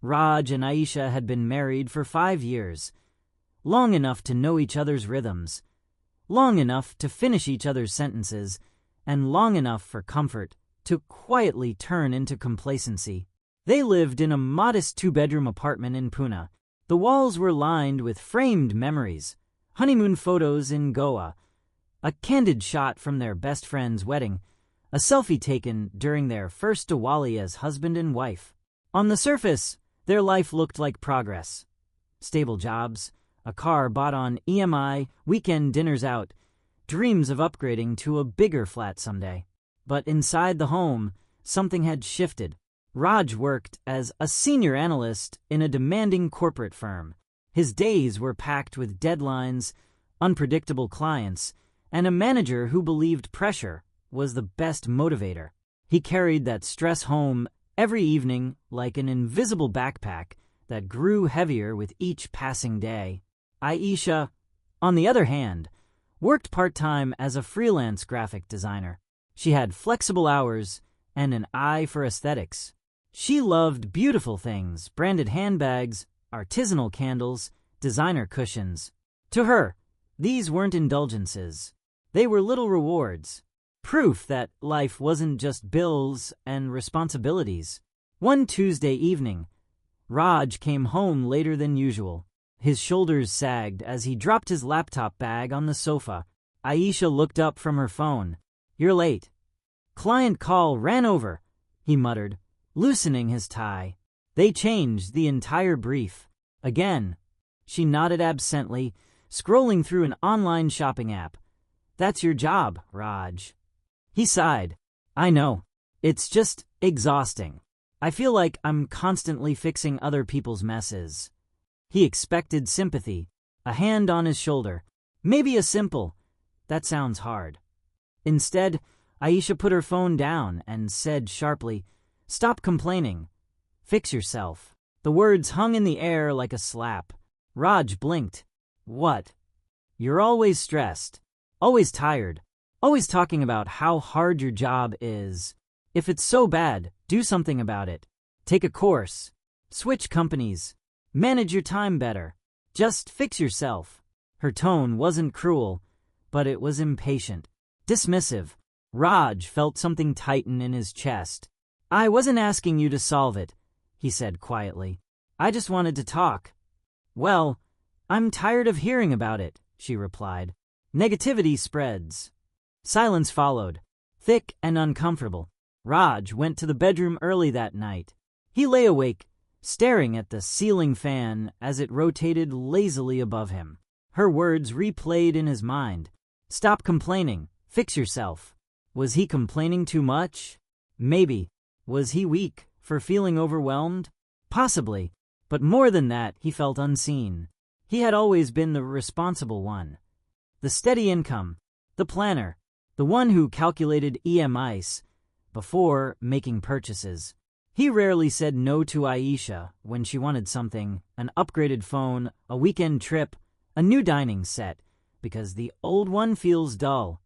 Raj and Aisha had been married for 5 years, long enough to know each other's rhythms, long enough to finish each other's sentences, and long enough for comfort to quietly turn into complacency. They lived in a modest 2-bedroom apartment in Pune. The walls were lined with framed memories, honeymoon photos in Goa, a candid shot from their best friend's wedding, a selfie taken during their first Diwali as husband and wife. On the surface, their life looked like progress. Stable jobs, a car bought on EMI, weekend dinners out, dreams of upgrading to a bigger flat someday. But inside the home, something had shifted. Raj worked as a senior analyst in a demanding corporate firm. His days were packed with deadlines, unpredictable clients, and a manager who believed pressure was the best motivator. He carried that stress home every evening like an invisible backpack that grew heavier with each passing day. Aisha, on the other hand, worked part-time as a freelance graphic designer. She had flexible hours and an eye for aesthetics. She loved beautiful things, branded handbags, artisanal candles, designer cushions. To her, these weren't indulgences. They were little rewards, proof that life wasn't just bills and responsibilities. One Tuesday evening, Raj came home later than usual. His shoulders sagged as he dropped his laptop bag on the sofa. Aisha looked up from her phone. "You're late." "Client call ran over," he muttered, loosening his tie. They changed the entire brief. Again, she nodded absently, scrolling through an online shopping app. "That's your job, Raj." He sighed. "I know. It's just exhausting. I feel like I'm constantly fixing other people's messes." He expected sympathy, a hand on his shoulder, maybe a simple, "That sounds hard." Instead, Aisha put her phone down and said sharply, "Stop complaining. Fix yourself." The words hung in the air like a slap. Raj blinked. "What?" "You're always stressed, always tired, always talking about how hard your job is. If it's so bad, do something about it. Take a course. Switch companies. Manage your time better. Just fix yourself." Her tone wasn't cruel, but it was impatient, dismissive. Raj felt something tighten in his chest. "I wasn't asking you to solve it," he said quietly. "I just wanted to talk." "Well, I'm tired of hearing about it," she replied. "Negativity spreads." Silence followed, thick and uncomfortable. Raj went to the bedroom early that night. He lay awake, staring at the ceiling fan as it rotated lazily above him. Her words replayed in his mind. "Stop complaining. Fix yourself." Was he complaining too much? Maybe. Was he weak for feeling overwhelmed? Possibly. But more than that, he felt unseen. He had always been the responsible one. The steady income. The planner. The one who calculated EMIs before making purchases. He rarely said no to Aisha when she wanted something, an upgraded phone, a weekend trip, a new dining set, because the old one feels dull.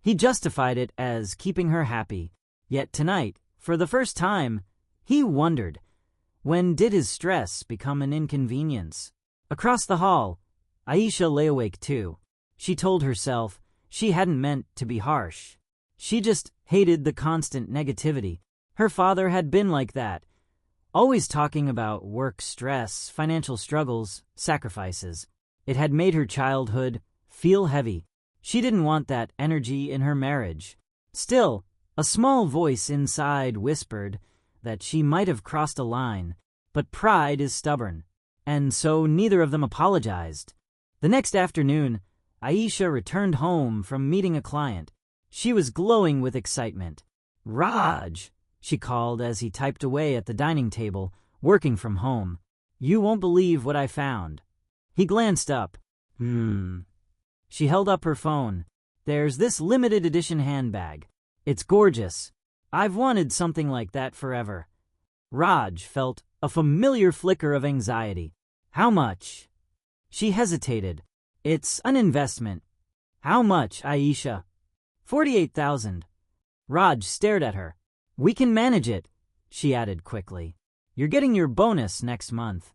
He justified it as keeping her happy. Yet tonight, for the first time, he wondered, when did his stress become an inconvenience? Across the hall, Aisha lay awake too. She told herself she hadn't meant to be harsh. She just hated the constant negativity. Her father had been like that, always talking about work stress, financial struggles, sacrifices. It had made her childhood feel heavy. She didn't want that energy in her marriage. Still, a small voice inside whispered that she might have crossed a line, but pride is stubborn, and so neither of them apologized. The next afternoon, Aisha returned home from meeting a client. She was glowing with excitement. "Raj," she called as he typed away at the dining table, working from home. "You won't believe what I found." He glanced up. She held up her phone. "There's this limited edition handbag. It's gorgeous. I've wanted something like that forever." Raj felt a familiar flicker of anxiety. "How much?" She hesitated. "It's an investment." "How much, Aisha?" 48,000. Raj stared at her. "We can manage it," she added quickly. You're getting your bonus next month.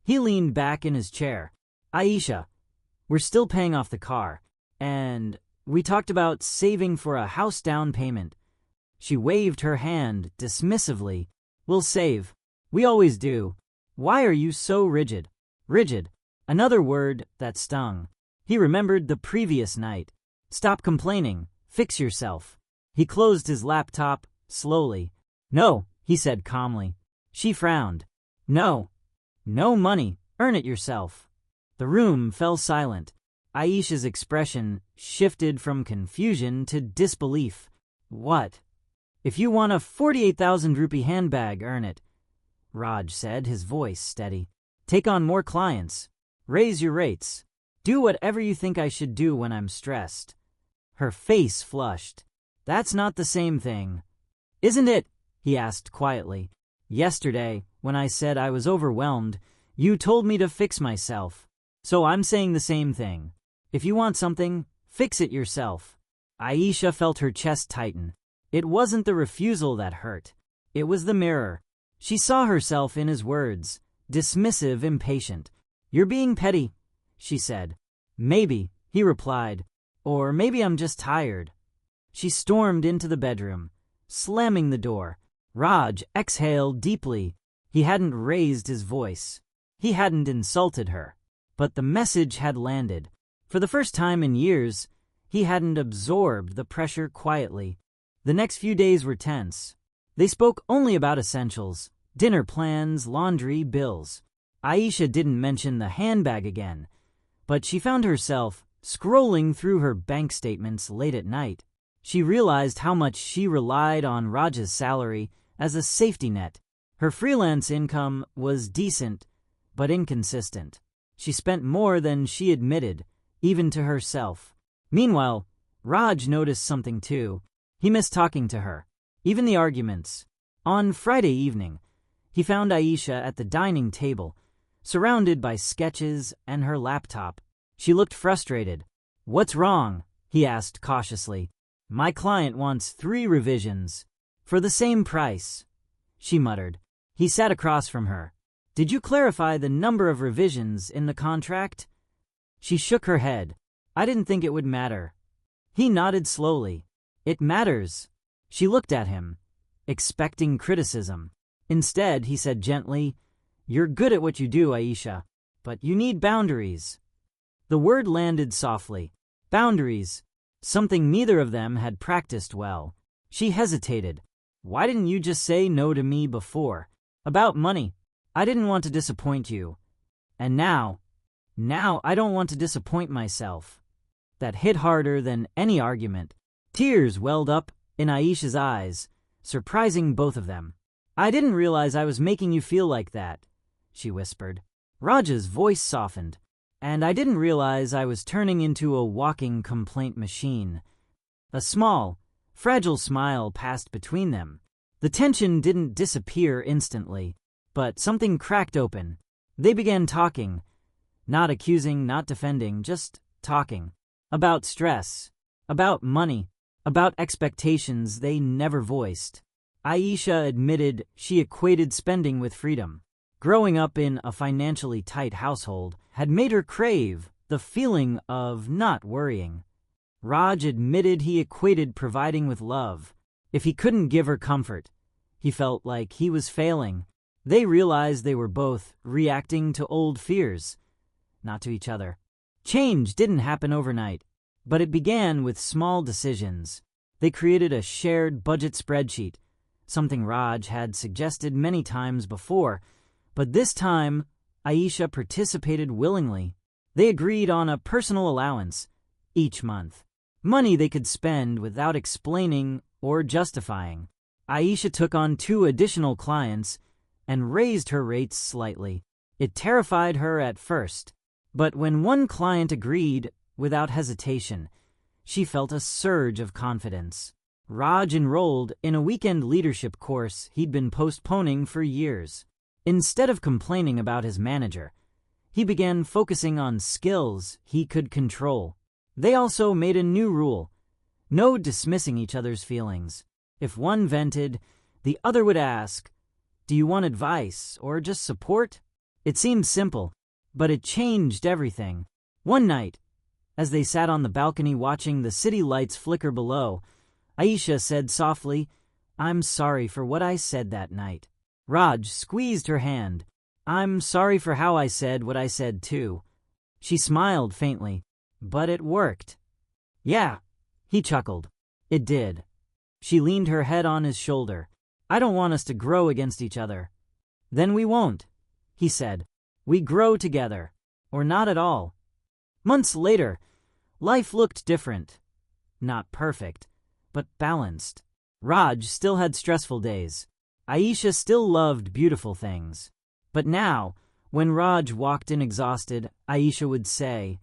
He leaned back in his chair. Aisha, we're still paying off the car, and we talked about saving for a house down payment. She waved her hand dismissively. We'll save. We always do. Why are you so rigid? Rigid. Another word that stung. He remembered the previous night. Stop complaining. Fix yourself. He closed his laptop slowly. No, he said calmly. She frowned. No. No money. Earn it yourself. The room fell silent. Aisha's expression shifted from confusion to disbelief. What? If you want a 48,000 rupee handbag, earn it, Raj said, his voice steady. Take on more clients. Raise your rates. Do whatever you think I should do when I'm stressed. Her face flushed. That's not the same thing. Isn't it? He asked quietly. Yesterday, when I said I was overwhelmed, you told me to fix myself. So I'm saying the same thing. If you want something, fix it yourself. Aisha felt her chest tighten. It wasn't the refusal that hurt. It was the mirror. She saw herself in his words, dismissive, impatient. You're being petty, she said. Maybe, he replied. Or maybe I'm just tired. She stormed into the bedroom, slamming the door. Raj exhaled deeply. He hadn't raised his voice. He hadn't insulted her. But the message had landed. For the first time in years, he hadn't absorbed the pressure quietly. The next few days were tense. They spoke only about essentials, dinner plans, laundry, bills. Aisha didn't mention the handbag again, but she found herself scrolling through her bank statements late at night. She realized how much she relied on Raj's salary as a safety net. Her freelance income was decent, but inconsistent. She spent more than she admitted, even to herself. Meanwhile, Raj noticed something too. He missed talking to her, even the arguments. On Friday evening, he found Aisha at the dining table, surrounded by sketches and her laptop. She looked frustrated. What's wrong? He asked cautiously. My client wants 3 revisions. For the same price, she muttered. He sat across from her. Did you clarify the number of revisions in the contract? She shook her head. I didn't think it would matter. He nodded slowly. It matters. She looked at him, expecting criticism. Instead, he said gently, You're good at what you do, Aisha, but you need boundaries. The word landed softly. Boundaries. Something neither of them had practiced well. She hesitated. Why didn't you just say no to me before? About money. I didn't want to disappoint you. And now I don't want to disappoint myself. That hit harder than any argument. Tears welled up in Aisha's eyes, surprising both of them. I didn't realize I was making you feel like that, she whispered. Raj's voice softened. And I didn't realize I was turning into a walking complaint machine. A small, fragile smile passed between them. The tension didn't disappear instantly, but something cracked open. They began talking. Not accusing, not defending, just talking. About stress, about money, about expectations they never voiced. Aisha admitted she equated spending with freedom. Growing up in a financially tight household had made her crave the feeling of not worrying. Raj admitted he equated providing with love. If he couldn't give her comfort, he felt like he was failing. They realized they were both reacting to old fears, not to each other. Change didn't happen overnight, but it began with small decisions. They created a shared budget spreadsheet, something Raj had suggested many times before, but this time Aisha participated willingly. They agreed on a personal allowance each month, money they could spend without explaining or justifying. Aisha took on 2 additional clients and raised her rates slightly. It terrified her at first, but when one client agreed without hesitation, she felt a surge of confidence. Raj enrolled in a weekend leadership course he'd been postponing for years. Instead of complaining about his manager, he began focusing on skills he could control. They also made a new rule: no dismissing each other's feelings. If one vented, the other would ask, Do you want advice or just support? It seemed simple, but it changed everything. One night, as they sat on the balcony watching the city lights flicker below, Aisha said softly, "I'm sorry for what I said that night." Raj squeezed her hand. "I'm sorry for how I said what I said too." She smiled faintly. "But it worked." "Yeah," he chuckled. "It did." She leaned her head on his shoulder. "I don't want us to grow against each other." "Then we won't," he said. "We grow together. Or not at all." Months later, life looked different. Not perfect, but balanced. Raj still had stressful days. Aisha still loved beautiful things. But now, when Raj walked in exhausted, Aisha would say,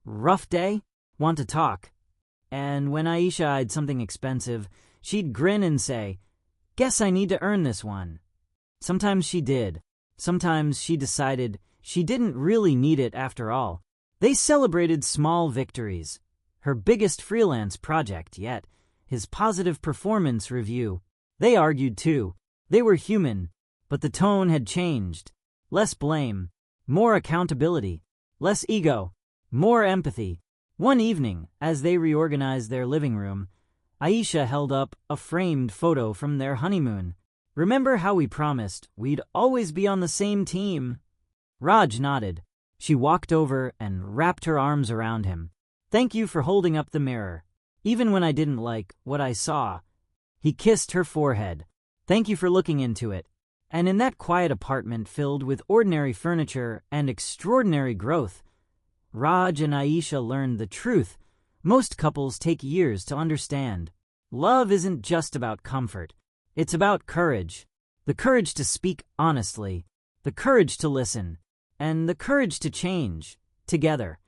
"Rough day? Want to talk?" And when Aisha eyed something expensive, she'd grin and say, "Guess I need to earn this one." Sometimes she did. Sometimes she decided she didn't really need it after all. They celebrated small victories. Her biggest freelance project yet, his positive performance review. They argued too. They were human, but the tone had changed. Less blame, more accountability, less ego, more empathy. One evening, as they reorganized their living room, Aisha held up a framed photo from their honeymoon. "Remember how we promised we'd always be on the same team?" Raj nodded. She walked over and wrapped her arms around him. "Thank you for holding up the mirror, even when I didn't like what I saw." He kissed her forehead. "Thank you for looking into it." And in that quiet apartment filled with ordinary furniture and extraordinary growth, Raj and Aisha learned the truth most couples take years to understand. Love isn't just about comfort. It's about courage. The courage to speak honestly, the courage to listen, and the courage to change, together.